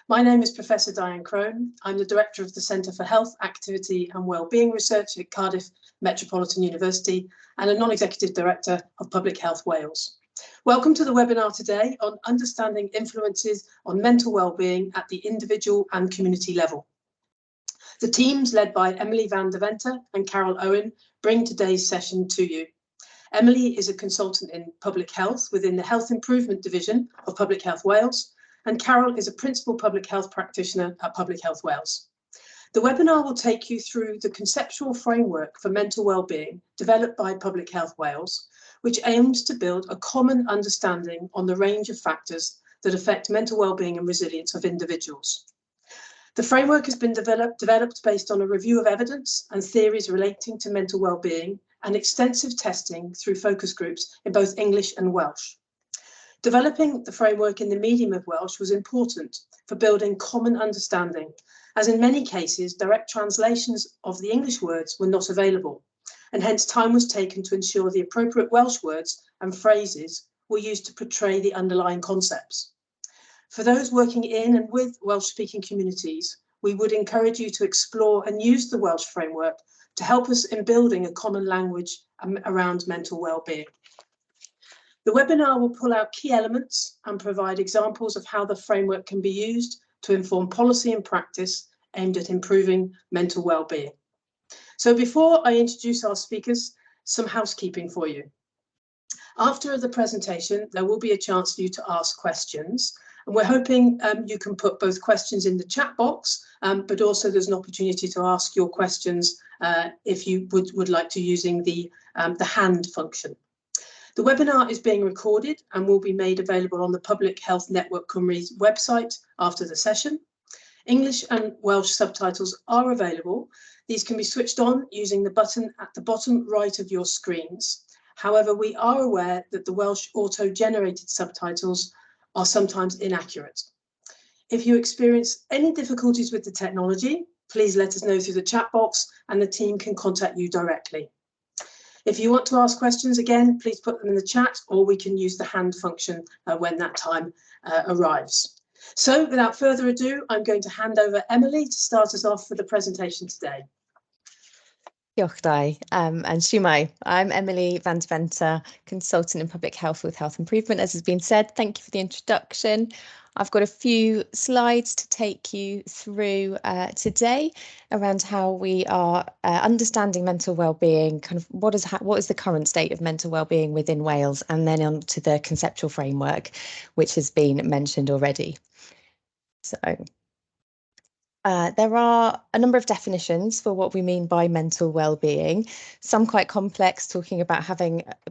My name is Professor Diane Crone. I'm the Director of the Centre for Health, Activity and Wellbeing Research at Cardiff Metropolitan University and a Non-Executive Director of Public Health Wales. Welcome to the webinar today on understanding influences on mental wellbeing at the individual and community level. The teams led by Emily van der Venter and Carol Owen bring today's session to you. Emily is a consultant in public health within the Health Improvement Division of Public Health Wales, and Carol is a principal public health practitioner at Public Health Wales. The webinar will take you through the conceptual framework for mental wellbeing developed by Public Health Wales, which aims to build a common understanding on the range of factors that affect mental wellbeing and resilience of individuals. The framework has been developed based on a review of evidence and theories relating to mental wellbeing and extensive testing through focus groups in both English and Welsh. Developing the framework in the medium of Welsh was important for building common understanding, as in many cases, direct translations of the English words were not available, and hence time was taken to ensure the appropriate Welsh words and phrases were used to portray the underlying concepts. For those working in and with Welsh-speaking communities, we would encourage you to explore and use the Welsh framework to help us in building a common language around mental wellbeing. The webinar will pull out key elements and provide examples of how the framework can be used to inform policy and practice aimed at improving mental wellbeing. So before I introduce our speakers, some housekeeping for you. After the presentation, there will be a chance for you to ask questions. And we're hoping you can put both questions in the chat box, but also there's an opportunity to ask your questions if you would like to using the hand function. The webinar is being recorded and will be made available on the Public Health Network Cymru's website after the session. English and Welsh subtitles are available. These can be switched on using the button at the bottom right of your screens. However, we are aware that the Welsh auto-generated subtitles are sometimes inaccurate. If you experience any difficulties with the technology, please let us know through the chat box and the team can contact you directly. If you want to ask questions again, please put them in the chat or we can use the hand function when that time arrives. So without further ado, I'm going to hand over Emily to start us off for the presentation today. Diolch Dai, and Shwmae. I'm Emily van der Venter, consultant in public health with Health Improvement, as has been said. Thank you for the introduction. I've got a few slides to take you through today around how we are understanding mental wellbeing, kind of what is the current state of mental wellbeing within Wales, and then on to the conceptual framework, which has been mentioned already. So. There are a number of definitions for what we mean by mental well-being, some quite complex, talking about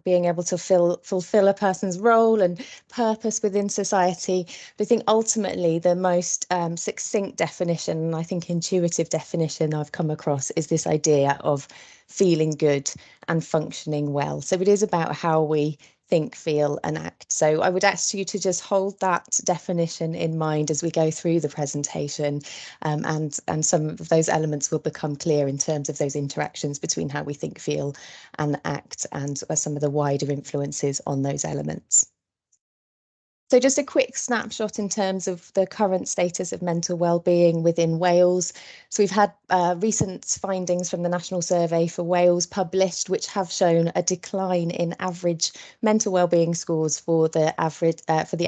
being able to fulfill a person's role and purpose within society. But I think ultimately the most succinct definition, and I think intuitive definition I've come across, is this idea of feeling good and functioning well. So it is about how we think, feel and act. So I would ask you to just hold that definition in mind as we go through the presentation, and some of those elements will become clear in terms of those interactions between how we think, feel and act, and some of the wider influences on those elements. So just a quick snapshot in terms of the current status of mental wellbeing within Wales. So we've had recent findings from the National Survey for Wales published, which have shown a decline in average mental wellbeing scores for the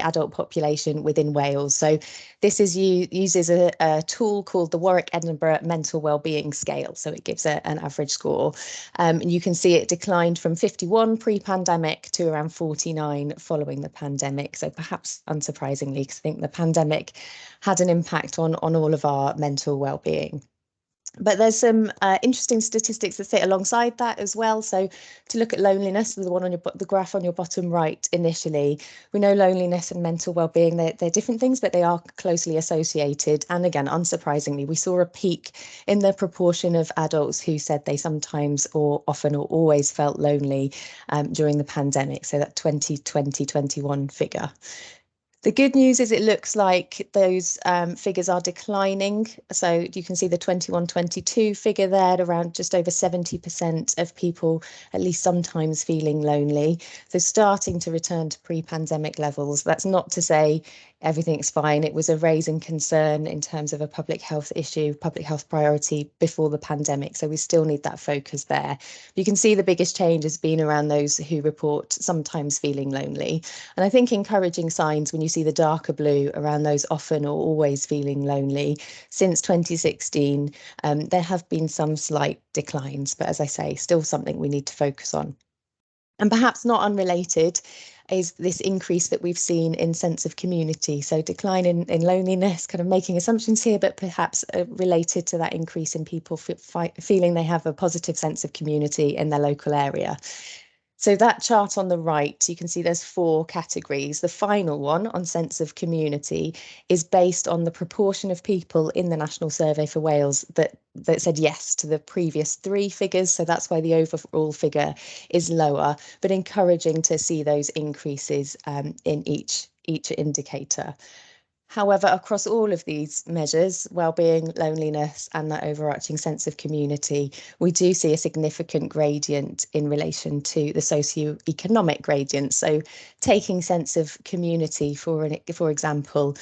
adult population within Wales. So this uses a tool called the Warwick-Edinburgh Mental Wellbeing Scale. So it gives an average score. And you can see it declined from 51 pre-pandemic to around 49 following the pandemic. So perhaps unsurprisingly, because I think the pandemic had an impact on all of our mental well-being. But there's some interesting statistics that sit alongside that as well. So to look at loneliness, the one on the graph on your bottom right initially, we know loneliness and mental well-being, they're different things, but they are closely associated. And again, unsurprisingly, we saw a peak in the proportion of adults who said they sometimes or often or always felt lonely during the pandemic. So that 2020-21 figure. The good news is it looks like those figures are declining. So you can see the 21-22 figure there, around just over 70% of people at least sometimes feeling lonely. So starting to return to pre-pandemic levels. That's not to say everything's fine. It was a raising concern in terms of a public health issue, public health priority before the pandemic. So we still need that focus there. You can see the biggest change has been around those who report sometimes feeling lonely. And I think encouraging signs when you see the darker blue around those often or always feeling lonely. Since 2016, there have been some slight declines, but as I say, still something we need to focus on. And perhaps not unrelated is this increase that we've seen in sense of community. So decline in loneliness, kind of making assumptions here, but perhaps related to that increase in people feeling they have a positive sense of community in their local area. So that chart on the right, you can see there's 4 categories. The final one on sense of community is based on the proportion of people in the National Survey for Wales that said yes to the previous 3 figures. So that's why the overall figure is lower, but encouraging to see those increases in each indicator. However, across all of these measures, well-being, loneliness, and that overarching sense of community, we do see a significant gradient in relation to the socio-economic gradient. So taking sense of community, for example,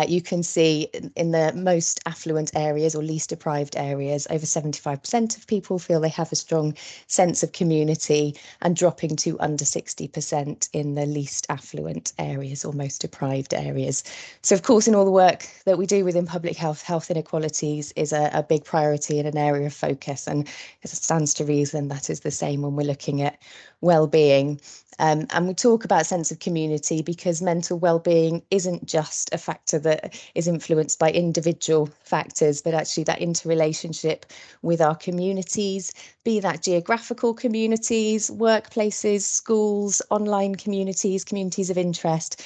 you can see in the most affluent areas or least deprived areas, over 75% of people feel they have a strong sense of community, and dropping to under 60% in the least affluent areas or most deprived areas. So of course, in all the work that we do within public health, health inequalities is a big priority and an area of focus, and it stands to reason that is the same when we're looking at well-being. And we talk about sense of community because mental well-being isn't just a factor that is influenced by individual factors, but actually that interrelationship with our communities, be that geographical communities, workplaces, schools, online communities, communities of interest,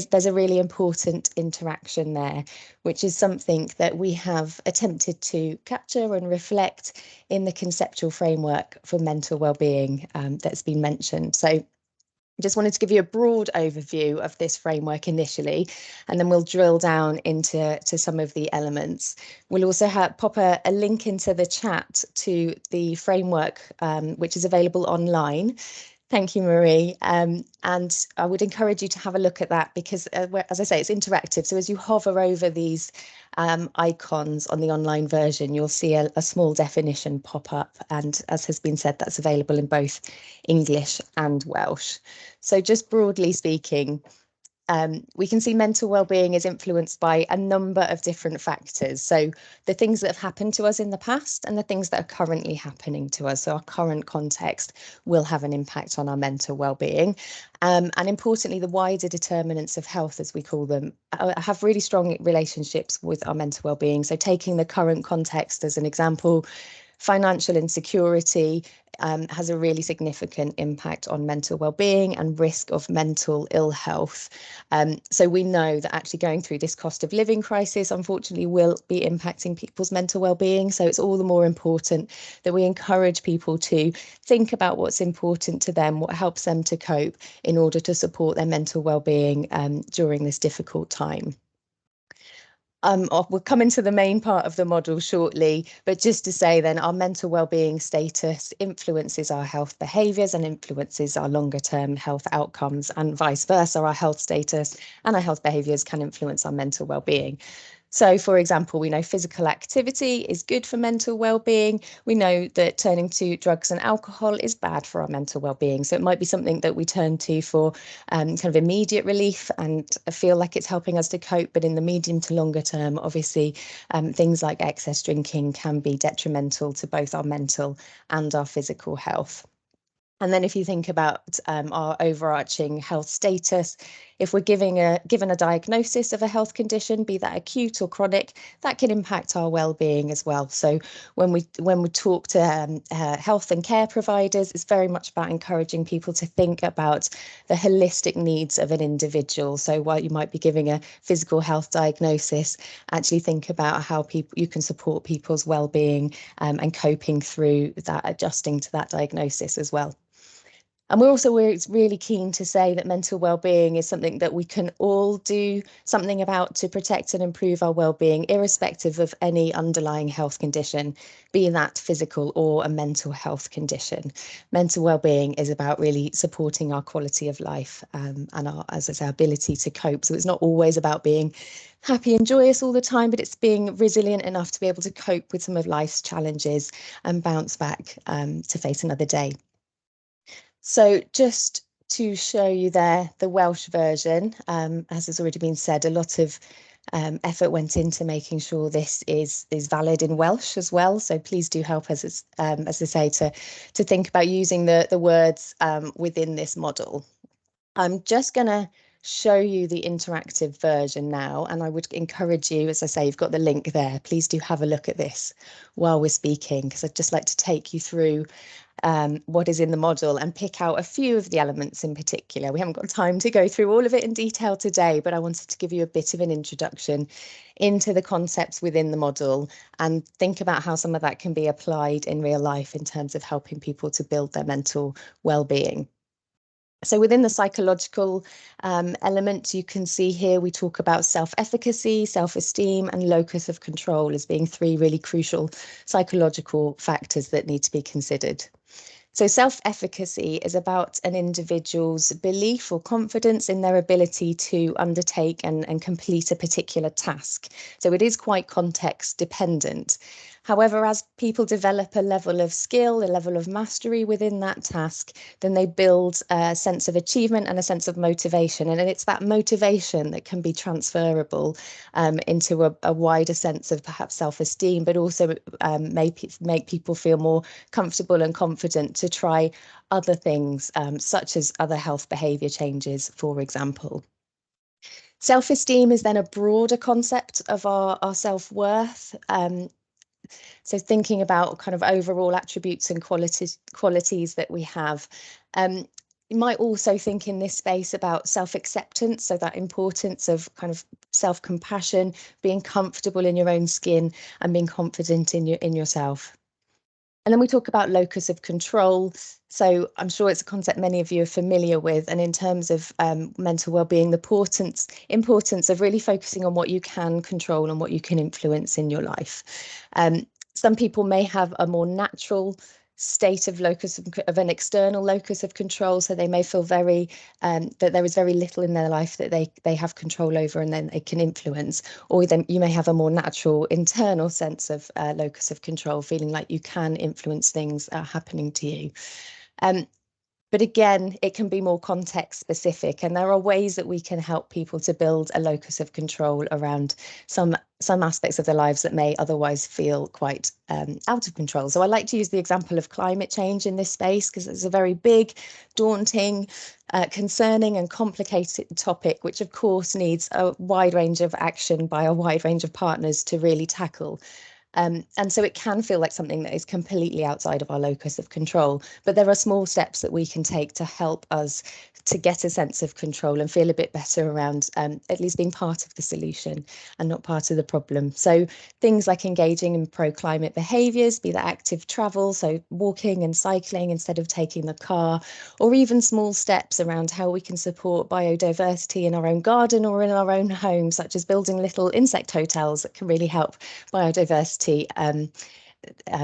there's a really important interaction there, which is something that we have attempted to capture and reflect in the conceptual framework for mental well-being that's been mentioned. So I just wanted to give you a broad overview of this framework initially, and then we'll drill down into some of the elements. We'll also pop a link into the chat to the framework, which is available online. Thank you, Marie. And I would encourage you to have a look at that because, as I say, it's interactive. So as you hover over these icons on the online version, you'll see a small definition pop up. And as has been said, that's available in both English and Welsh. So just broadly speaking, we can see mental well-being is influenced by a number of different factors. So the things that have happened to us in the past and the things that are currently happening to us. So our current context will have an impact on our mental well-being. And importantly, the wider determinants of health, as we call them, have really strong relationships with our mental well-being. So taking the current context as an example, financial insecurity has a really significant impact on mental well-being and risk of mental ill health. So we know that actually going through this cost of living crisis, unfortunately, will be impacting people's mental well-being. So it's all the more important that we encourage people to think about what's important to them, what helps them to cope in order to support their mental well-being during this difficult time. We'll come into the main part of the model shortly, but just to say then our mental well-being status influences our health behaviours and influences our longer term health outcomes, and vice versa, our health status and our health behaviours can influence our mental well-being. So, for example, we know physical activity is good for mental well-being. We know that turning to drugs and alcohol is bad for our mental well-being. So it might be something that we turn to for kind of immediate relief and feel like it's helping us to cope. But in the medium to longer term, obviously, things like excess drinking can be detrimental to both our mental and our physical health. And then if you think about our overarching health status, if we're given a diagnosis of a health condition, be that acute or chronic, that can impact our well-being as well. So when we talk to health and care providers, it's very much about encouraging people to think about the holistic needs of an individual. So while you might be giving a physical health diagnosis, actually think about how you can support people's well-being and coping through that, adjusting to that diagnosis as well. And we're really keen to say that mental well-being is something that we can all do something about to protect and improve our well-being, irrespective of any underlying health condition, be that physical or a mental health condition. Mental well-being is about really supporting our quality of life and our, as I say, ability to cope. So it's not always about being happy and joyous all the time, but it's being resilient enough to be able to cope with some of life's challenges and bounce back to face another day. So just to show you there, the Welsh version, as has already been said, a lot of effort went into making sure this is valid in Welsh as well. So please do help us, as I say, to think about using the words within this model. I'm just going to show you the interactive version now, and I would encourage you, as I say, you've got the link there. Please do have a look at this while we're speaking, because I'd just like to take you through what is in the model and pick out a few of the elements in particular. We haven't got time to go through all of it in detail today, but I wanted to give you a bit of an introduction into the concepts within the model and think about how some of that can be applied in real life in terms of helping people to build their mental well-being. So within the psychological element, you can see here we talk about self-efficacy, self-esteem, and locus of control as being three really crucial psychological factors that need to be considered. So self-efficacy is about an individual's belief or confidence in their ability to undertake and complete a particular task. So it is quite context dependent. However, as people develop a level of skill, a level of mastery within that task, then they build a sense of achievement and a sense of motivation. And it's that motivation that can be transferable into a wider sense of perhaps self-esteem, but also make people feel more comfortable and confident to try other things, such as other health behaviour changes, for example. Self-esteem is then a broader concept of our self-worth. So thinking about kind of overall attributes and qualities that we have. You might also think in this space about self-acceptance, so that importance of kind of self-compassion, being comfortable in your own skin and being confident in yourself. And then we talk about locus of control. So I'm sure it's a concept many of you are familiar with. And in terms of mental well-being, the importance of really focusing on what you can control and what you can influence in your life. Some people may have a more natural state of locus of an external locus of control, so they may feel very that there is very little in their life that they have control over and then they can influence, or then you may have a more natural internal sense of locus of control, feeling like you can influence things happening to you. But again, it can be more context specific, and there are ways that we can help people to build a locus of control around some aspects of their lives that may otherwise feel quite out of control. So I like to use the example of climate change in this space because it's a very big, daunting, concerning and complicated topic, which of course needs a wide range of action by a wide range of partners to really tackle. And so it can feel like something that is completely outside of our locus of control, but there are small steps that we can take to help us to get a sense of control and feel a bit better around at least being part of the solution and not part of the problem. So things like engaging in pro-climate behaviours, be that active travel, so walking and cycling instead of taking the car, or even small steps around how we can support biodiversity in our own garden or in our own home, such as building little insect hotels that can really help biodiversity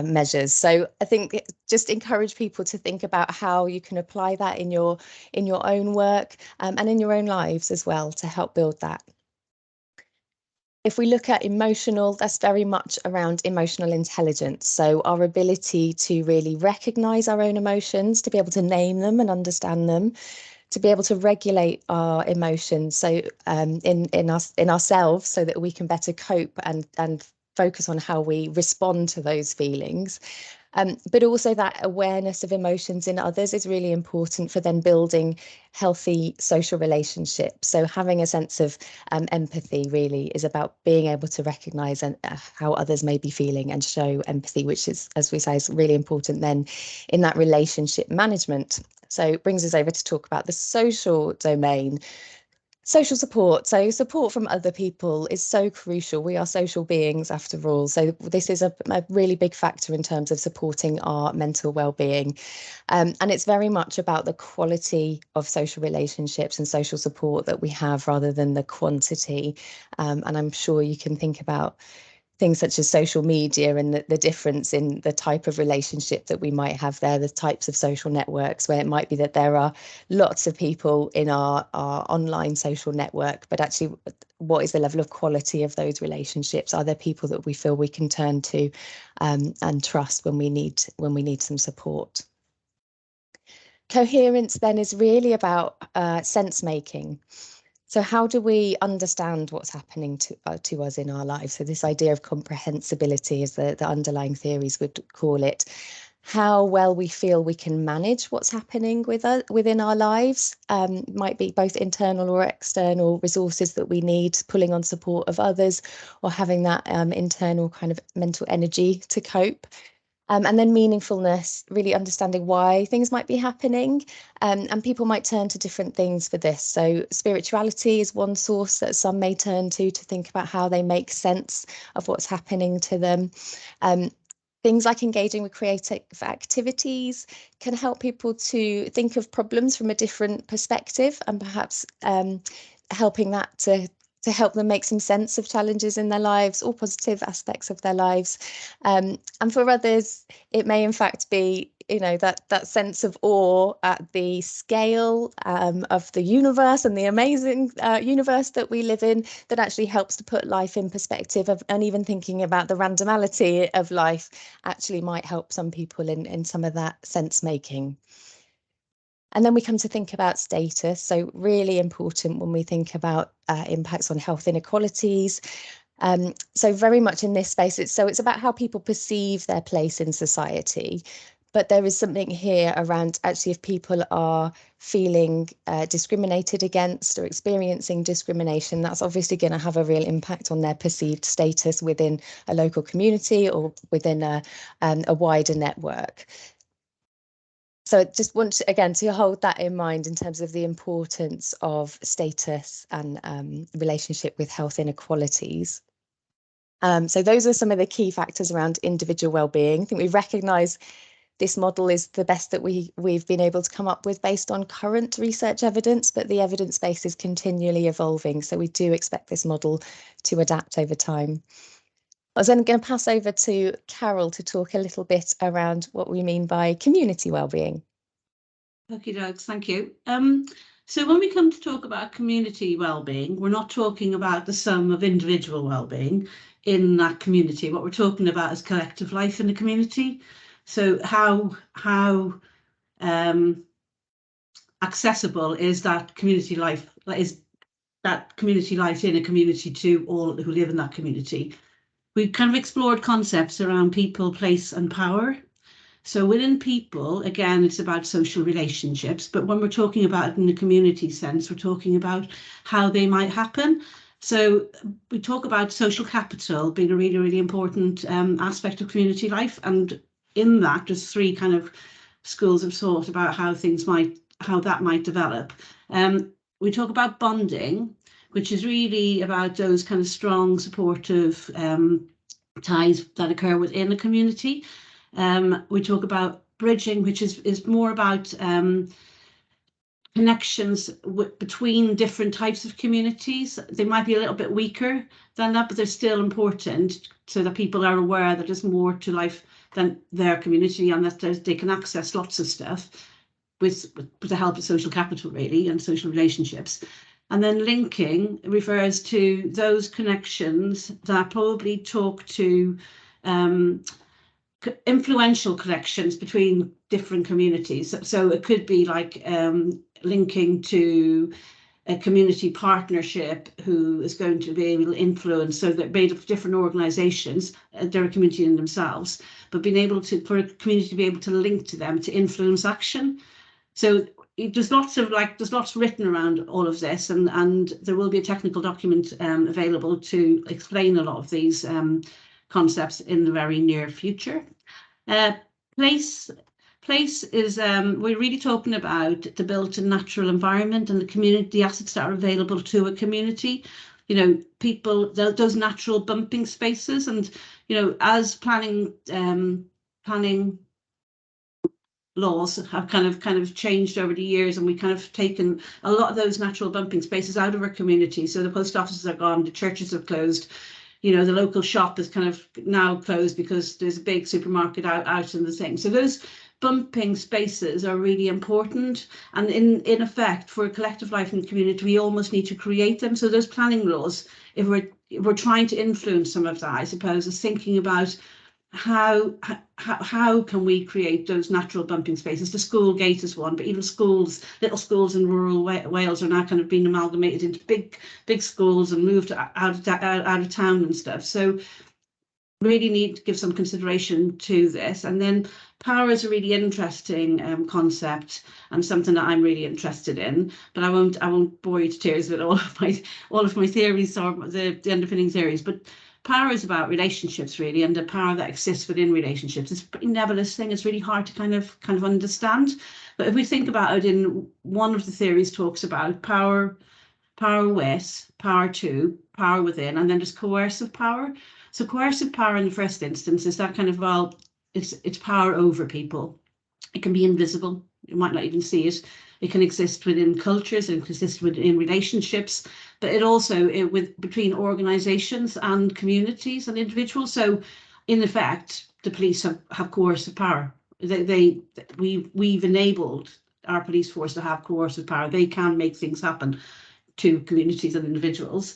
measures. So I think just encourage people to think about how you can apply that in your own work and in your own lives as well to help build that. If we look at emotional, that's very much around emotional intelligence. So our ability to really recognise our own emotions, to be able to name them and understand them, to be able to regulate our emotions, so in ourselves, so that we can better cope and focus on how we respond to those feelings. But also that awareness of emotions in others is really important for then building healthy social relationships. So having a sense of empathy really is about being able to recognise how others may be feeling and show empathy, which is, as we say, is really important then in that relationship management. So it brings us over to talk about the social domain. Social support. So support from other people is so crucial. We are social beings after all. So this is a really big factor in terms of supporting our mental well-being. And it's very much about the quality of social relationships and social support that we have rather than the quantity. And I'm sure you can think about things such as social media and the difference in the type of relationship that we might have there, the types of social networks where it might be that there are lots of people in our online social network, but actually what is the level of quality of those relationships? Are there people that we feel we can turn to and trust when we need some support? Coherence then is really about sense making. So how do we understand what's happening to us in our lives? So this idea of comprehensibility, as the underlying theories would call it, how well we feel we can manage what's happening within our lives, might be both internal or external resources that we need, pulling on support of others, or having that internal kind of mental energy to cope. And then meaningfulness, really understanding why things might be happening, and people might turn to different things for this. So spirituality is one source that some may turn to think about how they make sense of what's happening to them. Things like engaging with creative activities can help people to think of problems from a different perspective, and perhaps helping that to help them make some sense of challenges in their lives or positive aspects of their lives. And for others, it may in fact be, that sense of awe at the scale of the universe and the amazing universe that we live in, that actually helps to put life in perspective, and even thinking about the randomality of life actually might help some people in some of that sense making. And then we come to think about status. So really important when we think about impacts on health inequalities. So very much in this space, it's about how people perceive their place in society. But there is something here around actually if people are feeling discriminated against or experiencing discrimination, that's obviously going to have a real impact on their perceived status within a local community or within a wider network. So I just want to hold that in mind in terms of the importance of status and relationship with health inequalities. So those are some of the key factors around individual well-being. I think we recognise this model is the best that we've been able to come up with based on current research evidence, but the evidence base is continually evolving. So we do expect this model to adapt over time. I was then going to pass over to Carol to talk a little bit around what we mean by community well-being. Okay, dokes, thank you. So when we come to talk about community well-being, we're not talking about the sum of individual well-being in that community. What we're talking about is collective life in the community. So how accessible is that community life? Is that community life in a community to all who live in that community? We've kind of explored concepts around people, place, and power. So within people, again, it's about social relationships, but when we're talking about it in the community sense, we're talking about how they might happen. So we talk about social capital being a really, really important aspect of community life. And in that, there's three kind of schools of thought about how that might develop. We talk about bonding, which is really about those kind of strong, supportive ties that occur within a community. We talk about bridging, which is more about connections between different types of communities. They might be a little bit weaker than that, but they're still important so that people are aware that there's more to life than their community, and that they can access lots of stuff with the help of social capital, really, and social relationships. And then linking refers to those connections that probably talk to influential connections between different communities. So it could be like linking to a community partnership who is going to be able to influence, so they're made of different organizations, they're a community in themselves, but being able to, for a community to be able to link to them to influence action. So there's lots written around all of this, and there will be a technical document available to explain a lot of these concepts in the very near future. Place place is, we're really talking about the built and natural environment and the community assets that are available to a community. You know, people, those natural bumping spaces, and, you know, as planning laws have kind of changed over the years, and we kind of taken a lot of those natural bumping spaces out of our community. So the post offices are gone, the churches have closed, you know, the local shop is kind of now closed because there's a big supermarket out in the thing. So those bumping spaces are really important, and in effect, for a collective life in the community, we almost need to create them. So those planning laws, if we're trying to influence some of that, I suppose, is thinking about how can we create those natural bumping spaces. The school gate is one, but even schools, little schools in rural Wales are now kind of being amalgamated into big schools and moved out of town and stuff. So really need to give some consideration to this. And then power is a really interesting concept, and something that I'm really interested in, but I won't bore you to tears with all of my theories or the underpinning theories. But power is about relationships, really, and the power that exists within relationships. It's a pretty nebulous thing. It's really hard to kind of understand. But if we think about it, in one of the theories talks about power with, power to, power within, and then just coercive power. So coercive power in the first instance is that kind of, well, it's power over people. It can be invisible. You might not even see it. It can exist within cultures, and exist within relationships, but it also between organisations and communities and individuals. So, in effect, the police have coercive power. We've enabled our police force to have coercive power. They can make things happen to communities and individuals.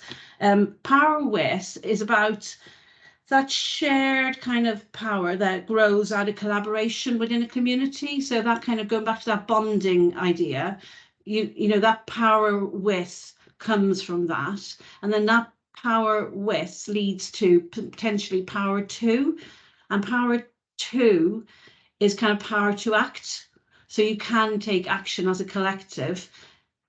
Power with is about that shared kind of power that grows out of collaboration within a community. So that kind of going back to that bonding idea, you know, that power with comes from that. And then that power with leads to potentially power to, and power to is kind of power to act. So you can take action as a collective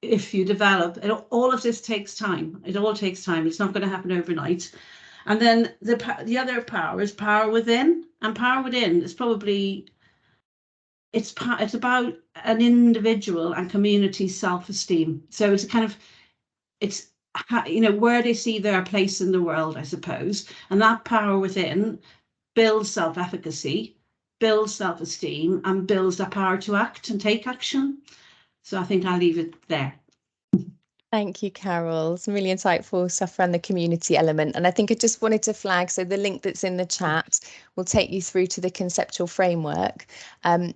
if you develop. All of this takes time. It all takes time. It's not going to happen overnight. And then the other power is power within, and power within is probably, it's about an individual and community self-esteem. So it's kind of, it's, you know, where they see their place in the world, I suppose. And that power within builds self-efficacy, builds self-esteem, and builds the power to act and take action. So I think I'll leave it there. Thank you, Carol. Some really insightful stuff around the community element. And I think I just wanted to flag, so the link that's in the chat will take you through to the conceptual framework. For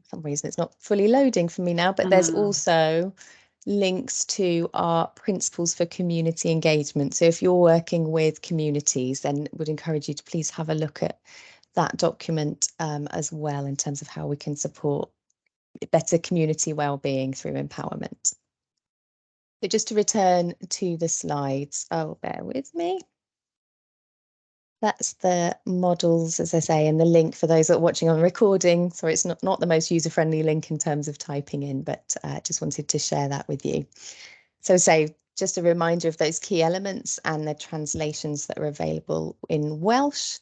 some reason it's not fully loading for me now, but there's also links to our principles for community engagement. So if you're working with communities, then would encourage you to please have a look at that document as well, in terms of how we can support better community well-being through empowerment. So just to return to the slides, bear with me. That's the models, as I say, and the link for those that are watching on recording. Sorry, it's not the most user-friendly link in terms of typing in, but just wanted to share that with you. So just a reminder of those key elements and the translations that are available in Welsh.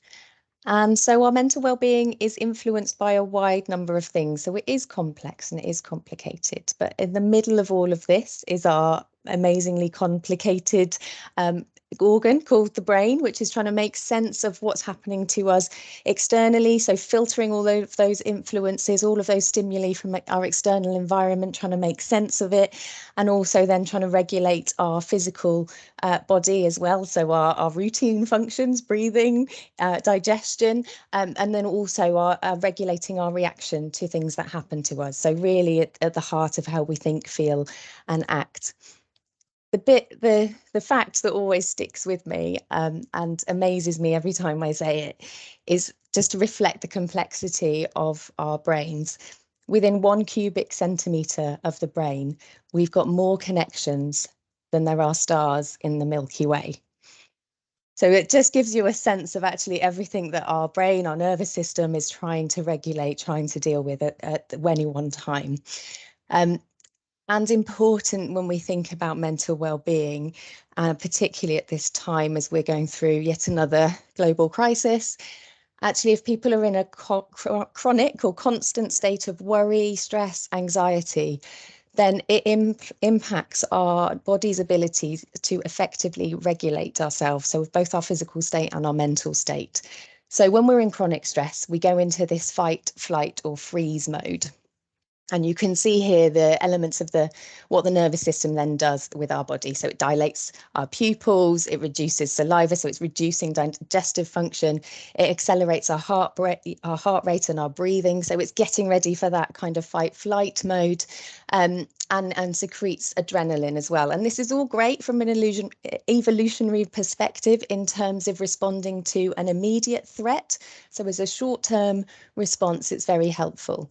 And so our mental well-being is influenced by a wide number of things. So it is complex and it is complicated, but in the middle of all of this is our amazingly complicated organ called the brain, which is trying to make sense of what's happening to us externally. So filtering all of those influences, all of those stimuli from our external environment, trying to make sense of it, and also then trying to regulate our physical body as well. So our routine functions, breathing, digestion, and then also our regulating our reaction to things that happen to us. So really at the heart of how we think, feel, and act. The fact that always sticks with me and amazes me every time I say it is just to reflect the complexity of our brains. Within 1 cubic centimetre of the brain, we've got more connections than there are stars in the Milky Way. So it just gives you a sense of actually everything that our brain, our nervous system is trying to regulate, trying to deal with at any one time. And important when we think about mental well-being, particularly at this time as we're going through yet another global crisis, Actually, if people are in a chronic or constant state of worry, stress, anxiety, then it impacts our body's ability to effectively regulate ourselves, so both our physical state and our mental state. So when we're in chronic stress, we go into this fight, flight, or freeze mode. And you can see here the elements of what the nervous system then does with our body. So it dilates our pupils, it reduces saliva, so it's reducing digestive function. It accelerates our heart rate and our breathing. So it's getting ready for that kind of fight flight mode, and secretes adrenaline as well. And this is all great from an evolutionary perspective in terms of responding to an immediate threat. So as a short-term response, it's very helpful.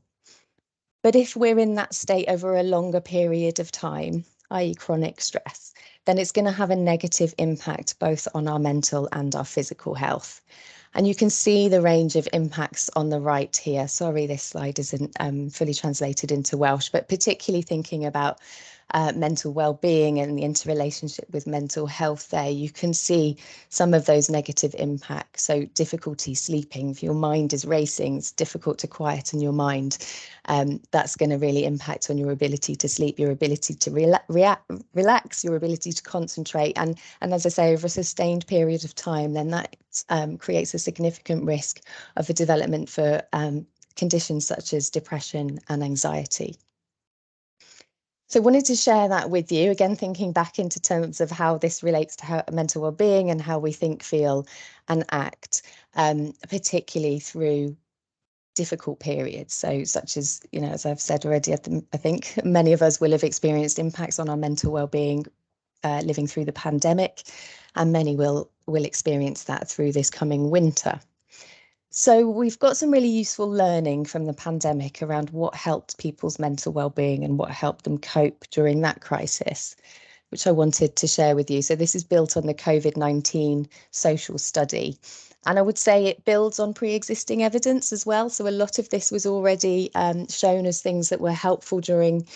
But if we're in that state over a longer period of time, i.e. chronic stress, then it's going to have a negative impact both on our mental and our physical health. And you can see the range of impacts on the right here. Sorry, this slide isn't fully translated into Welsh, but particularly thinking about mental well-being and the interrelationship with mental health there, you can see some of those negative impacts. So difficulty sleeping, if your mind is racing, it's difficult to quieten your mind. That's going to really impact on your ability to sleep, your ability to relax, your ability to concentrate. And as I say, over a sustained period of time, then that creates a significant risk of the development for conditions such as depression and anxiety. So I wanted to share that with you, again, thinking back into terms of how this relates to mental well-being and how we think, feel and act, particularly through difficult periods. So such as, as I've said already, I think many of us will have experienced impacts on our mental well-being living through the pandemic, and many will experience that through this coming winter. So we've got some really useful learning from the pandemic around what helped people's mental well-being and what helped them cope during that crisis, which I wanted to share with you. So this is built on the COVID-19 social study. And I would say it builds on pre-existing evidence as well. So a lot of this was already shown as things that were helpful during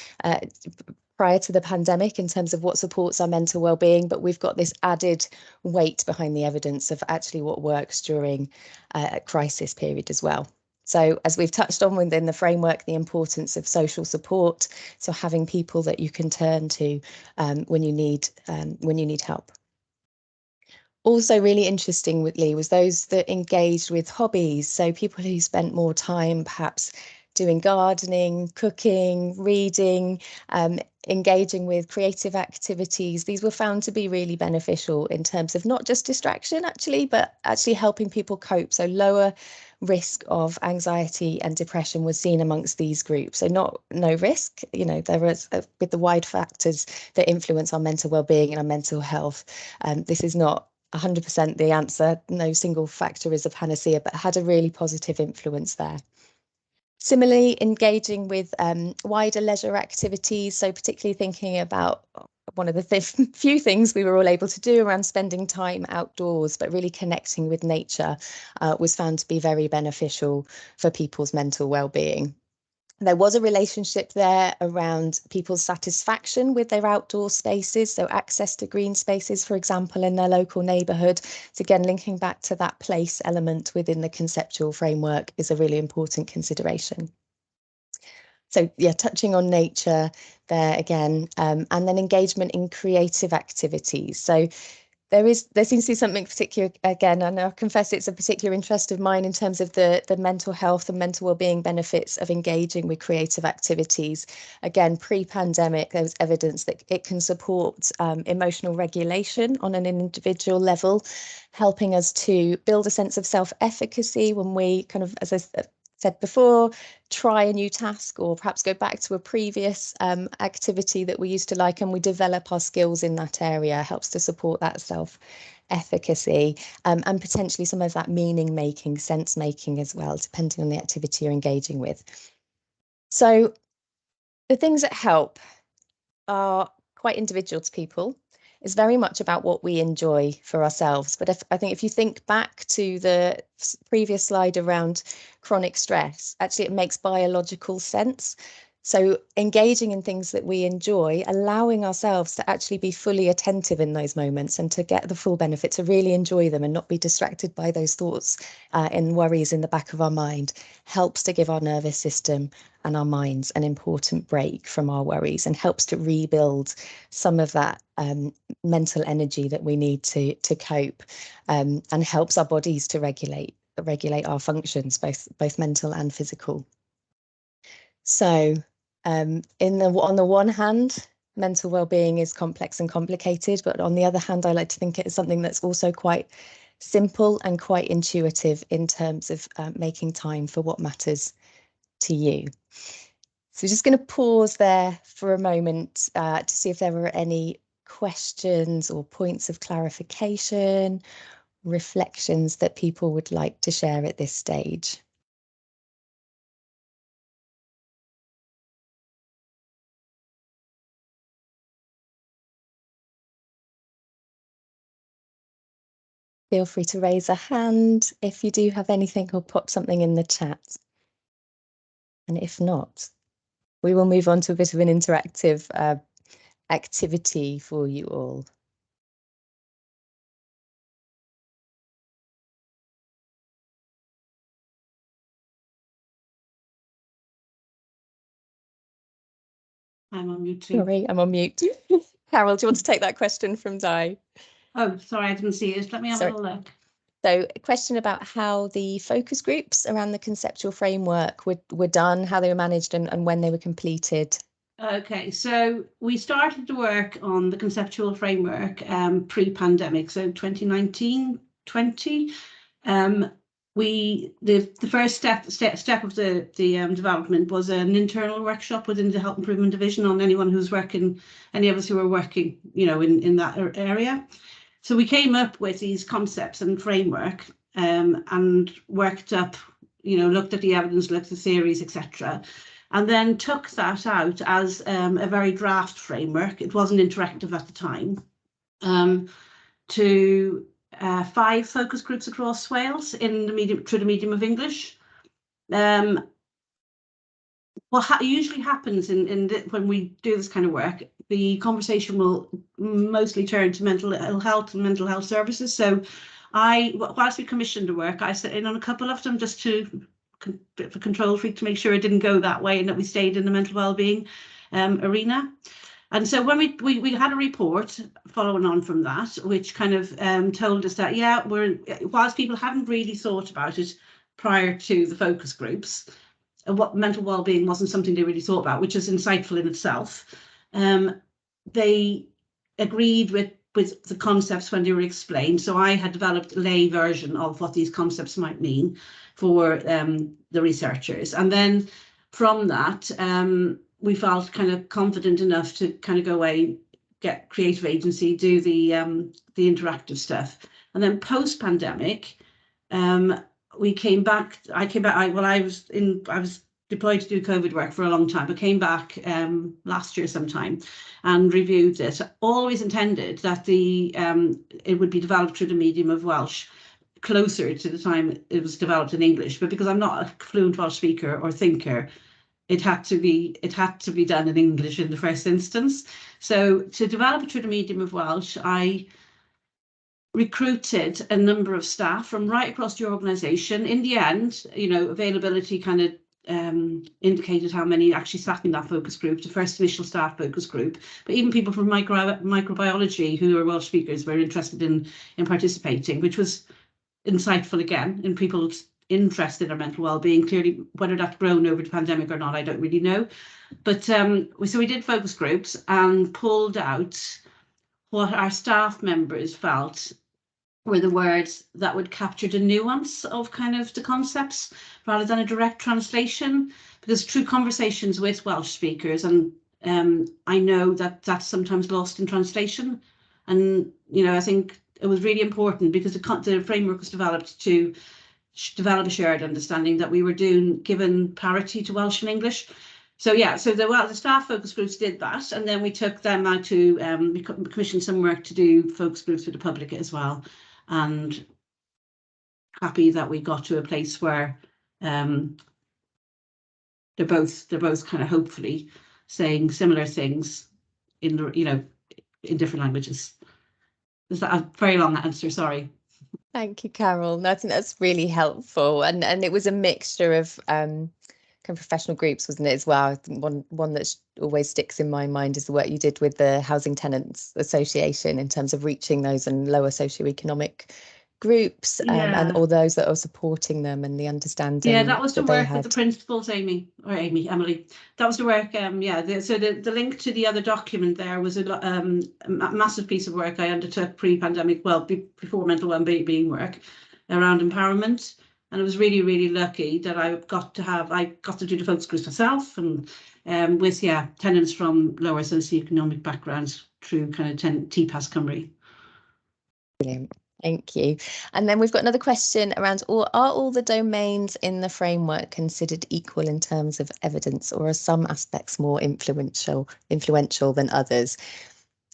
prior to the pandemic in terms of what supports our mental well-being, but we've got this added weight behind the evidence of actually what works during a crisis period as well. So as we've touched on within the framework, the importance of social support, so having people that you can turn to when you need help. Also really interestingly was those that engaged with hobbies, so people who spent more time perhaps doing gardening, cooking, reading, engaging with creative activities. These were found to be really beneficial in terms of not just distraction actually, but actually helping people cope. So lower risk of anxiety and depression was seen amongst these groups. So no risk, there was with the wide factors that influence our mental well-being and our mental health. This is not 100% the answer. No single factor is a panacea, but had a really positive influence there. Similarly, engaging with wider leisure activities, so particularly thinking about one of the few things we were all able to do around spending time outdoors, but really connecting with nature was found to be very beneficial for people's mental well-being. There was a relationship there around people's satisfaction with their outdoor spaces, so access to green spaces, for example, in their local neighbourhood. So again, linking back to that place element within the conceptual framework is a really important consideration. So yeah, touching on nature there again, and then engagement in creative activities. So there seems to be something particular, again, and I confess it's a particular interest of mine in terms of the mental health and mental well-being benefits of engaging with creative activities. Again, pre-pandemic, there was evidence that it can support emotional regulation on an individual level, helping us to build a sense of self-efficacy when we kind of, as I said before, try a new task or perhaps go back to a previous activity that we used to like, and we develop our skills in that area, helps to support that self-efficacy and potentially some of that meaning making, sense making as well, depending on the activity you're engaging with. So the things that help are quite individual to people. Is very much about what we enjoy for ourselves. But I think if you think back to the previous slide around chronic stress, actually it makes biological sense. So engaging in things that we enjoy, allowing ourselves to actually be fully attentive in those moments and to get the full benefit, to really enjoy them and not be distracted by those thoughts and worries in the back of our mind, helps to give our nervous system and our minds an important break from our worries and helps to rebuild some of that mental energy that we need to cope, and helps our bodies to regulate our functions, both mental and physical. So on the one hand, mental well-being is complex and complicated, but on the other hand, I like to think it's something that's also quite simple and quite intuitive in terms of making time for what matters to you. So just going to pause there for a moment to see if there were any questions or points of clarification, reflections that people would like to share at this stage. Feel free to raise a hand if you do have anything, or pop something in the chat. And if not, we will move on to a bit of an interactive activity for you all. I'm on mute too. Sorry, I'm on mute. Carol, do you want to take that question from Di? Oh, sorry, I didn't see it. Let me have a little look. So a question about how the focus groups around the conceptual framework were done, how they were managed and when they were completed. Okay, so we started to work on the conceptual framework pre-pandemic, so 2019-20. The first step of the development was an internal workshop within the Health Improvement Division on any of us who were working, in that area. So we came up with these concepts and framework and worked up, looked at the evidence, looked at the theories, etc. And then took that out as a very draft framework. It wasn't interactive at the time, to 5 focus groups across Wales through the medium of English. What usually happens when we do this kind of work, the conversation will mostly turn to mental health and mental health services. So whilst we commissioned the work, I sat in on a couple of them just to bit of a control freak to make sure it didn't go that way and that we stayed in the mental well-being arena. And so when we had a report following on from that, which kind of told us that, whilst people hadn't really thought about it prior to the focus groups, what mental well-being wasn't something they really thought about, which is insightful in itself. They agreed with the concepts when they were explained. So I had developed a lay version of what these concepts might mean for the researchers. And then from that, we felt kind of confident enough to kind of go away, get creative agency, do the interactive stuff. And then post-pandemic, we came back. I was deployed to do COVID work for a long time, but came back last year sometime and reviewed it. Always intended that it would be developed through the medium of Welsh, closer to the time it was developed in English. But because I'm not a fluent Welsh speaker or thinker, it had to be done in English in the first instance. So to develop it through the medium of Welsh, I recruited a number of staff from right across the organisation. In the end, availability kind of indicated how many actually sat in that focus group, the first initial staff focus group. But even people from microbiology who are Welsh speakers were interested in participating, which was insightful again in people's interest in their mental well-being. Clearly, whether that's grown over the pandemic or not, I don't really know. But so we did focus groups and pulled out what our staff members felt were the words that would capture the nuance of kind of the concepts rather than a direct translation, because through conversations with Welsh speakers, and I know that that's sometimes lost in translation. And, I think it was really important because the framework was developed to develop a shared understanding that we were given parity to Welsh and English. So the staff focus groups did that, and then we took them out to we commissioned some work to do focus groups for the public as well. And happy that we got to a place where they're both kind of hopefully saying similar things in the, you know, in different languages. Is that a very long answer? Sorry. Thank you, Carol. I think that's really helpful, and it was a mixture of kind of professional groups, wasn't it, as well? I think one that always sticks in my mind is the work you did with the Housing Tenants Association in terms of reaching those in lower socioeconomic groups, and all those that are supporting them, and the understanding. Yeah, that was the work with the principals, Emily. That was the work. So the link to the other document there was a massive piece of work I undertook pre-pandemic, well, before mental well-being work, around empowerment. And I was really, really lucky that I got to do the focus groups myself, and with tenants from lower socioeconomic backgrounds through kind of TPAS Cymru. Brilliant. Thank you. And then we've got another question around, are all the domains in the framework considered equal in terms of evidence, or are some aspects more influential than others?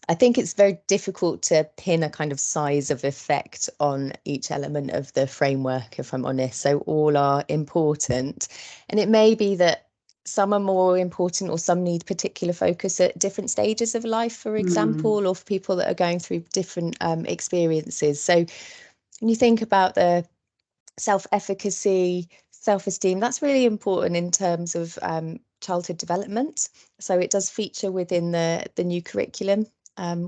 I think it's very difficult to pin a kind of size of effect on each element of the framework, if I'm honest. So all are important, and it may be that some are more important, or some need particular focus at different stages of life, for example, or for people that are going through different experiences. So when you think about the self-efficacy, self-esteem, that's really important in terms of childhood development. So it does feature within the new curriculum,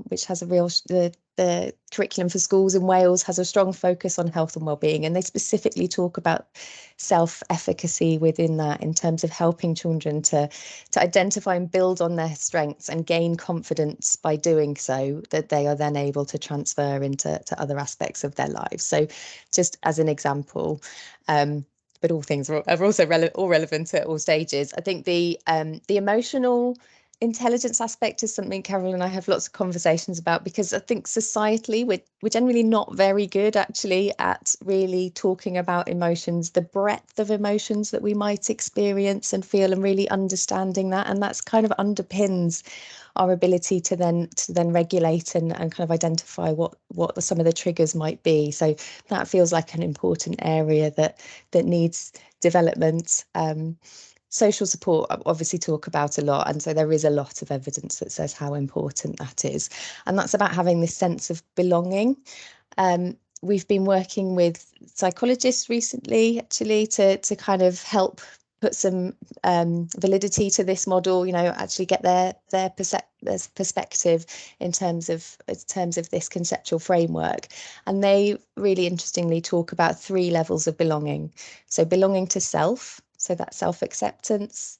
which has a real, the curriculum for schools in Wales has a strong focus on health and wellbeing, and they specifically talk about self-efficacy within that, in terms of helping children to identify and build on their strengths and gain confidence by doing so, that they are then able to transfer into other aspects of their lives. So just as an example, but all things are also relevant at all stages. I think the emotional intelligence aspect is something Carol and I have lots of conversations about, because I think societally we're generally not very good actually at really talking about emotions, the breadth of emotions that we might experience and feel, and really understanding that, and that's kind of underpins our ability to then regulate and kind of identify what some of the triggers might be. So that feels like an important area that needs development. Social support, obviously talk about a lot, and so there is a lot of evidence that says how important that is, and that's about having this sense of belonging. We've been working with psychologists recently, actually, to kind of help put some validity to this model, you know, actually get their perspective in terms of this conceptual framework. And they really interestingly talk about 3 levels of belonging. So belonging to self, so that's self-acceptance,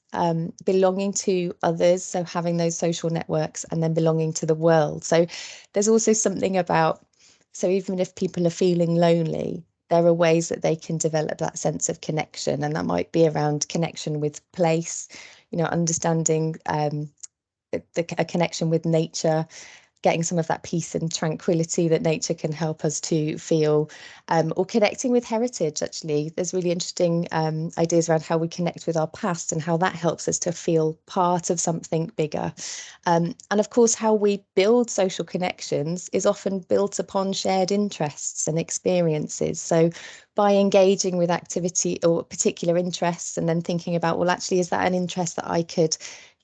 belonging to others, so having those social networks, and then belonging to the world. So there's also something about, so even if people are feeling lonely, there are ways that they can develop that sense of connection, and that might be around connection with place, you know, understanding a connection with nature, getting some of that peace and tranquility that nature can help us to feel, or connecting with heritage. Actually, there's really interesting ideas around how we connect with our past and how that helps us to feel part of something bigger. And of course, how we build social connections is often built upon shared interests and experiences. So by engaging with activity or particular interests, and then thinking about, well, actually, is that an interest that I could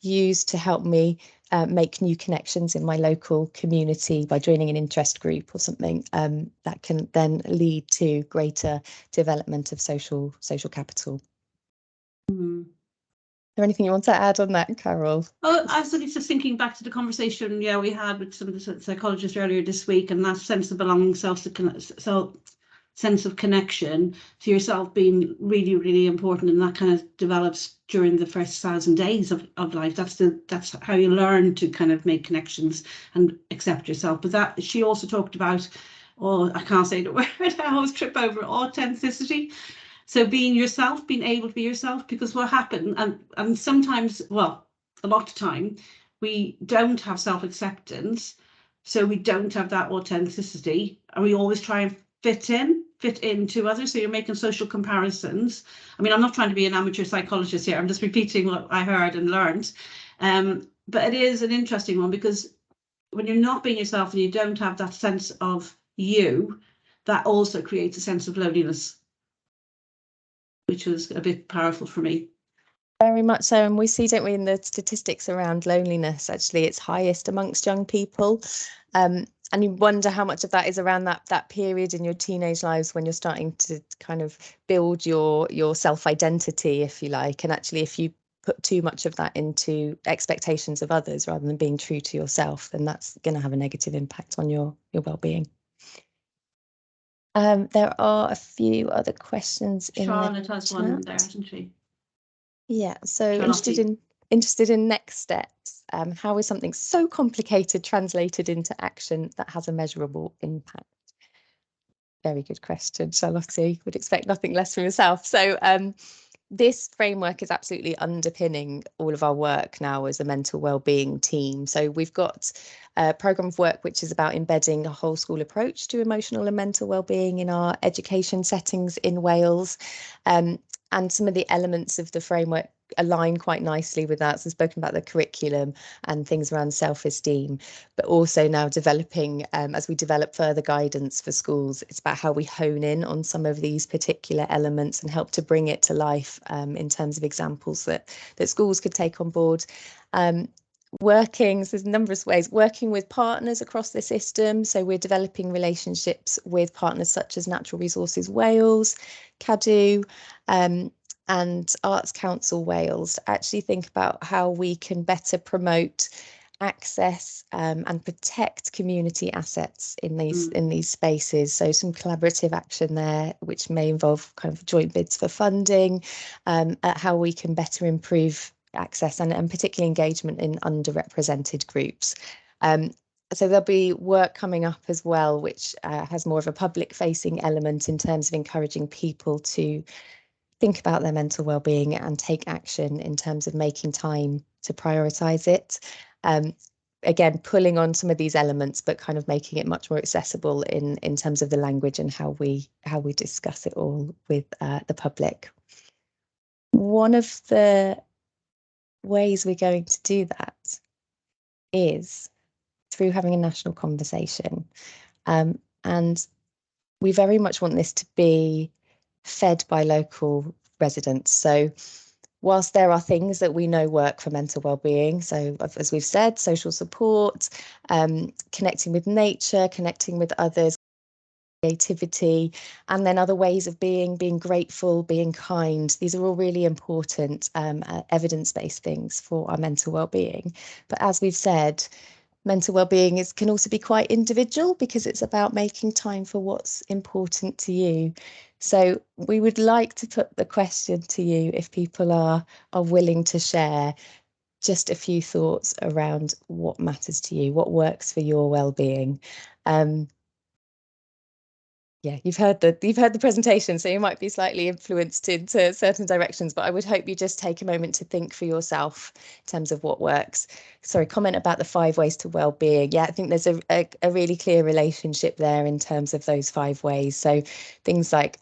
use to help me make new connections in my local community by joining an interest group or something, that can then lead to greater development of social capital. Is there anything you want to add on that, Carol? Oh, I was just thinking back to the conversation we had with some of the psychologists earlier this week, and that sense of belonging, sense of connection to yourself being really, really important, and that kind of develops during the first 1,000 days of life. That's how you learn to kind of make connections and accept yourself. But that, she also talked about, I can't say the word, I always trip over, authenticity. So being yourself, being able to be yourself, because what happened, and sometimes, well, a lot of time, we don't have self-acceptance, so we don't have that authenticity, and we always try and fit into others. So you're making social comparisons. I mean, I'm not trying to be an amateur psychologist here, I'm just repeating what I heard and learned. But it is an interesting one, because when you're not being yourself and you don't have that sense of you, that also creates a sense of loneliness, which was a bit powerful for me. Very much so, and we see, don't we, in the statistics around loneliness, actually it's highest amongst young people. And you wonder how much of that is around that period in your teenage lives when you're starting to kind of build your self-identity, if you like. And actually, if you put too much of that into expectations of others rather than being true to yourself, then that's going to have a negative impact on your well-being. There are a few other questions in Charlotte has chat. one there, hasn't she? Yeah, so interested in next steps. How is something so complicated translated into action that has a measurable impact? Very good question, Charlotte. Would expect nothing less from yourself. So this framework is absolutely underpinning all of our work now as a mental wellbeing team. So we've got a programme of work which is about embedding a whole school approach to emotional and mental wellbeing in our education settings in Wales. And some of the elements of the framework align quite nicely with that. So we've spoken about the curriculum and things around self-esteem, but also now developing, as we develop further guidance for schools, it's about how we hone in on some of these particular elements and help to bring it to life in terms of examples that schools could take on board. Working, so there's a number of ways, working with partners across the system. So we're developing relationships with partners such as Natural Resources Wales, CADU, and Arts Council Wales to actually think about how we can better promote access and protect community assets in these spaces. So some collaborative action there, which may involve kind of joint bids for funding, at how we can better improve access and particularly engagement in underrepresented groups. So there'll be work coming up as well, which has more of a public facing element in terms of encouraging people to think about their mental well-being and take action in terms of making time to prioritise it. Again, pulling on some of these elements, but kind of making it much more accessible in terms of the language and how we discuss it all with the public. One of the ways we're going to do that is through having a national conversation. And we very much want this to be fed by local residents. So whilst there are things that we know work for mental well-being, so as we've said, social support, connecting with nature, connecting with others, creativity, and then other ways of being grateful, being kind. These are all really important evidence-based things for our mental well-being. But as we've said, mental well-being can also be quite individual because it's about making time for what's important to you. So we would like to put the question to you if people are willing to share just a few thoughts around what matters to you, what works for your well-being. Yeah, you've heard the presentation, so you might be slightly influenced into certain directions, but I would hope you just take a moment to think for yourself in terms of what works. Sorry, comment about the 5 ways to well-being. Yeah, I think there's a really clear relationship there in terms of those 5 ways. So things like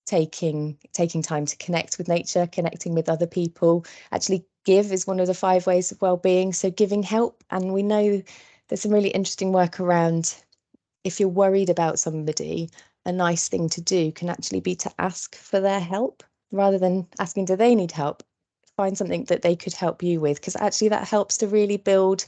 taking time to connect with nature, connecting with other people. Actually, give is one of the 5 ways of well-being. So giving help, and we know there's some really interesting work around if you're worried about somebody, a nice thing to do can actually be to ask for their help rather than asking, do they need help? Find something that they could help you with, because actually that helps to really build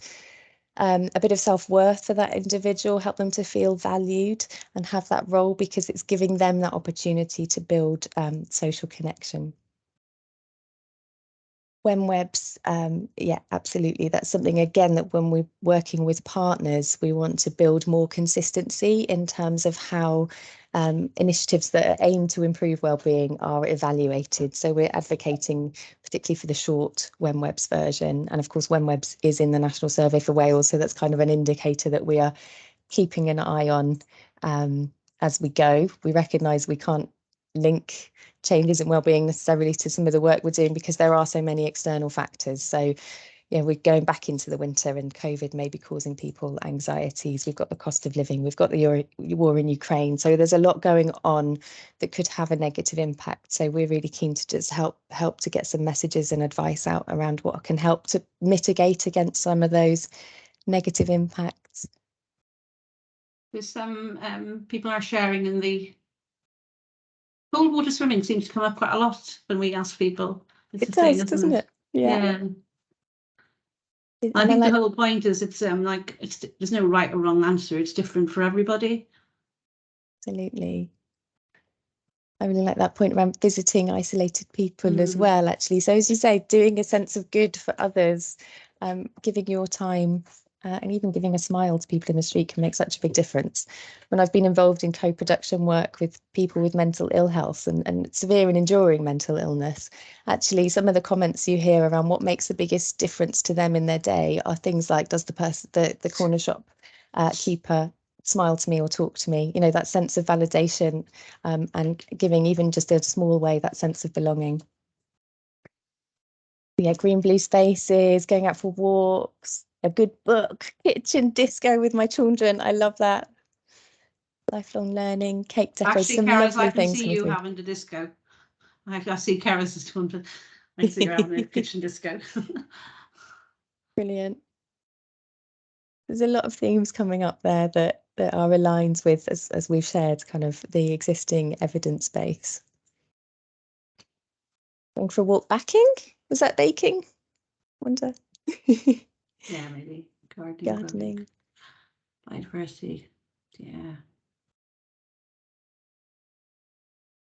a bit of self-worth for that individual, help them to feel valued and have that role, because it's giving them that opportunity to build social connection. WebWebs, yeah, absolutely. That's something, again, that when we're working with partners, we want to build more consistency in terms of how initiatives that aim to improve wellbeing are evaluated. So we're advocating particularly for the short WebWebs version. And of course, WebWebs is in the National Survey for Wales. So that's kind of an indicator that we are keeping an eye on as we go. We recognise we can't link changes in wellbeing necessarily to some of the work we're doing because there are so many external factors. So yeah, we're going back into the winter and COVID may be causing people anxieties. We've got the cost of living, we've got the war in Ukraine. So there's a lot going on that could have a negative impact. So we're really keen to just help to get some messages and advice out around what can help to mitigate against some of those negative impacts. There's some people are sharing in the cold water swimming seems to come up quite a lot when we ask people. It does, doesn't it? Yeah. I think the whole point is it's there's no right or wrong answer. It's different for everybody. Absolutely. I really like that point around visiting isolated people as well, actually. So as you say, doing a sense of good for others, giving your time and even giving a smile to people in the street can make such a big difference. When I've been involved in co-production work with people with mental ill health and severe and enduring mental illness, actually some of the comments you hear around what makes the biggest difference to them in their day are things like, does the corner shop keeper smile to me or talk to me, that sense of validation, and giving even just in a small way that sense of belonging. Yeah, green blue spaces, going out for walks, a good book, kitchen disco with my children. I love that. Lifelong learning, cake decorations, some lovely things. I can see you having the disco. I see Karis is doing, I see her having a kitchen disco. Brilliant. There's a lot of themes coming up there that are aligned with, as we've shared, kind of the existing evidence base. Going for a walk backing? Was that baking? Wonder. Yeah, maybe. Gardening. Biodiversity. Yeah.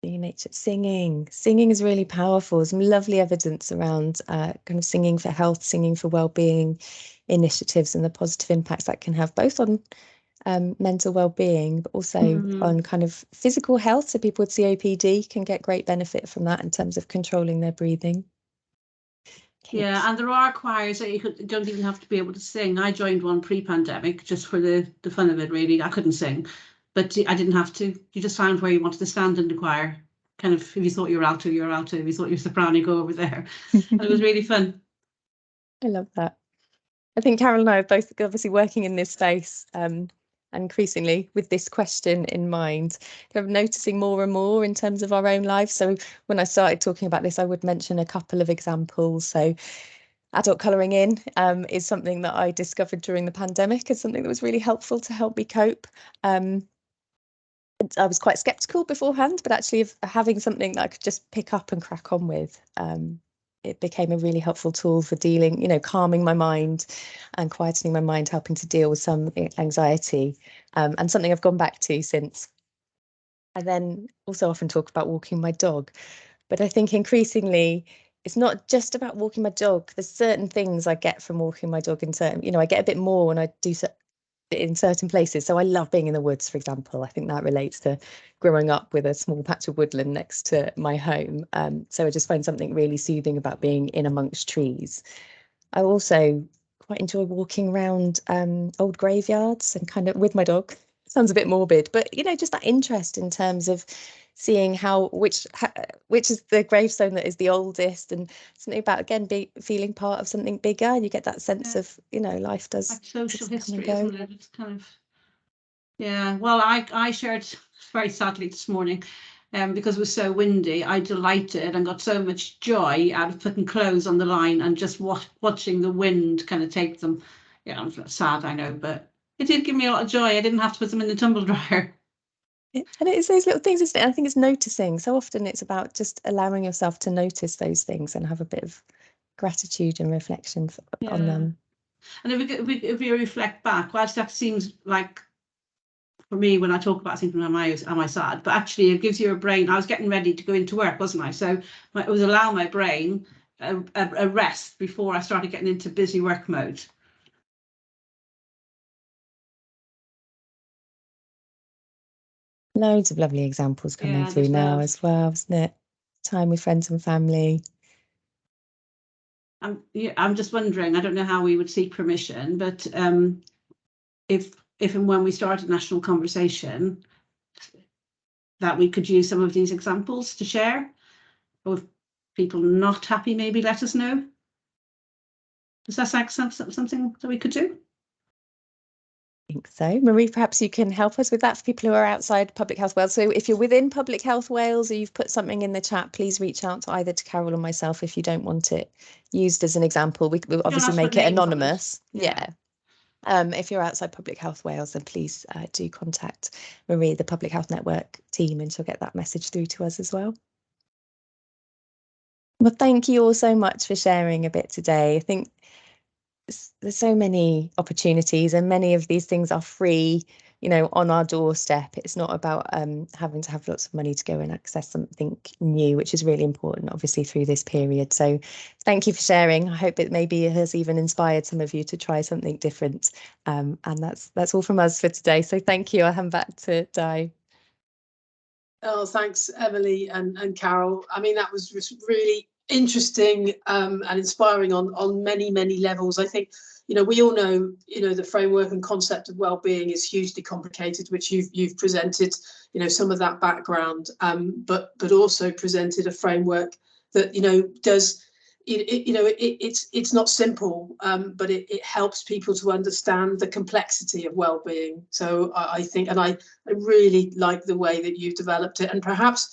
Nature. Singing is really powerful. Some lovely evidence around kind of singing for health, singing for well-being initiatives and the positive impacts that can have both on mental well-being, but also on kind of physical health. So people with COPD can get great benefit from that in terms of controlling their breathing. Yeah, and there are choirs that you don't even have to be able to sing. I joined one pre-pandemic just for the fun of it, really. I couldn't sing, but I didn't have to. You just found where you wanted to stand in the choir. Kind of, if you thought you were alto, you're alto. If you thought you were soprano, go over there. And it was really fun. I love that. I think Carol and I are both obviously working in this space, and increasingly with this question in mind, kind of noticing more and more in terms of our own lives. So when I started talking about this, I would mention a couple of examples. So adult colouring in is something that I discovered during the pandemic as something that was really helpful to help me cope. I was quite sceptical beforehand, but actually having something that I could just pick up and crack on with, it became a really helpful tool for dealing, calming my mind and quietening my mind, helping to deal with some anxiety, and something I've gone back to since. I then also often talk about walking my dog, but I think increasingly it's not just about walking my dog. There's certain things I get from walking my dog in certain, I get a bit more when I do in certain places. So I love being in the woods, for example. I think that relates to growing up with a small patch of woodland next to my home. So I just find something really soothing about being in amongst trees. I also quite enjoy walking around old graveyards and kind of with my dog. Sounds a bit morbid, but just that interest in terms of seeing which is the gravestone that is the oldest, and something about again feeling part of something bigger, and you get that sense of life does like social history, come and isn't it? It's kind of, yeah. Well, I shared very sadly this morning, because it was so windy. I delighted and got so much joy out of putting clothes on the line and just watching the wind kind of take them. Yeah, I'm sad, I know, but it did give me a lot of joy. I didn't have to put them in the tumble dryer. And it's those little things, isn't it? I think it's noticing. So often it's about just allowing yourself to notice those things and have a bit of gratitude and reflection on them. And if we reflect back, whilst that seems like, for me, when I talk about things, am I sad? But actually, it gives you a brain. I was getting ready to go into work, wasn't I? So it was allow my brain a rest before I started getting into busy work mode. Loads of lovely examples coming through now as well, isn't it? Time with friends and family. I'm just wondering, I don't know how we would seek permission, but if and when we start a national conversation, that we could use some of these examples to share. Or if people not happy, maybe let us know. Does that sound like something that we could do? I think so. Marie, perhaps you can help us with that for people who are outside Public Health Wales. So if you're within Public Health Wales or you've put something in the chat, please reach out to either to Carol or myself if you don't want it used as an example. We'll obviously make it anonymous. Yeah. If you're outside Public Health Wales, then please do contact Marie, the Public Health Network team, and she'll get that message through to us as well. Well, thank you all so much for sharing a bit today. I think there's so many opportunities, and many of these things are free, you know, on our doorstep. It's not about having to have lots of money to go and access something new, which is really important, obviously, through this period. So thank you for sharing. I hope it maybe has even inspired some of you to try something different. And that's all from us for today. So thank you. I'll hand back to Di. Oh, thanks, Emily and Carol. I mean, that was really interesting and inspiring on many levels. I think, you know, we all know, you know, the framework and concept of well-being is hugely complicated, which you've presented, you know, some of that background, but also presented a framework that, you know, does. It's not simple, but it helps people to understand the complexity of well-being. So I think, and I really like the way that you've developed it. And perhaps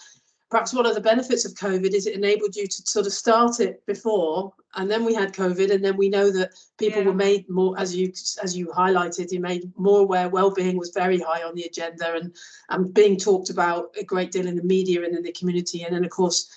one of the benefits of COVID is it enabled you to sort of start it before, and then we had COVID, and then we know that people were made more, as you highlighted, you made more aware well-being was very high on the agenda and being talked about a great deal in the media and in the community. And then, of course,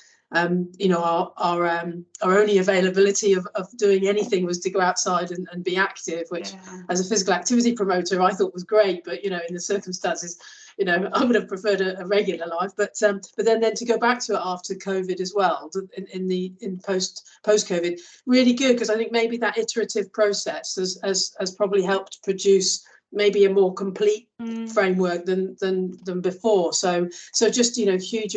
you know, our only availability of doing anything was to go outside and be active, which as a physical activity promoter I thought was great, but you know, in the circumstances, you know, I would have preferred a regular life. But then to go back to it after COVID as well, in post COVID, really good, because I think maybe that iterative process has probably helped produce maybe a more complete framework than before. So just, you know, huge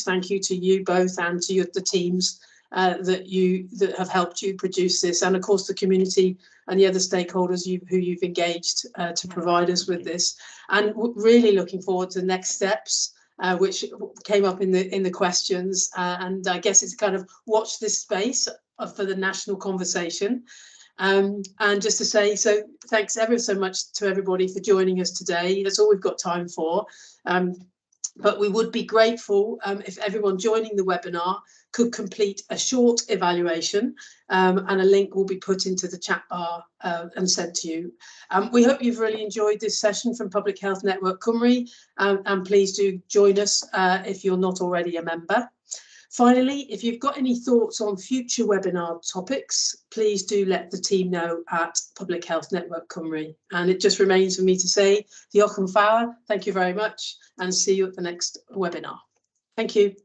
thank you to you both and to the teams that have helped you produce this, and of course the community and the other stakeholders who you've engaged to provide us with this. And really looking forward to the next steps, which came up in the questions, and I guess it's kind of watch this space for the national conversation. And just to say, so thanks ever so much to everybody for joining us today. That's all we've got time for. But we would be grateful if everyone joining the webinar could complete a short evaluation, and a link will be put into the chat bar and sent to you. We hope you've really enjoyed this session from Public Health Network Cymru, and please do join us if you're not already a member. Finally, if you've got any thoughts on future webinar topics, please do let the team know at Public Health Network Cymru. And it just remains for me to say, diolch yn fawr, thank you very much, and see you at the next webinar. Thank you.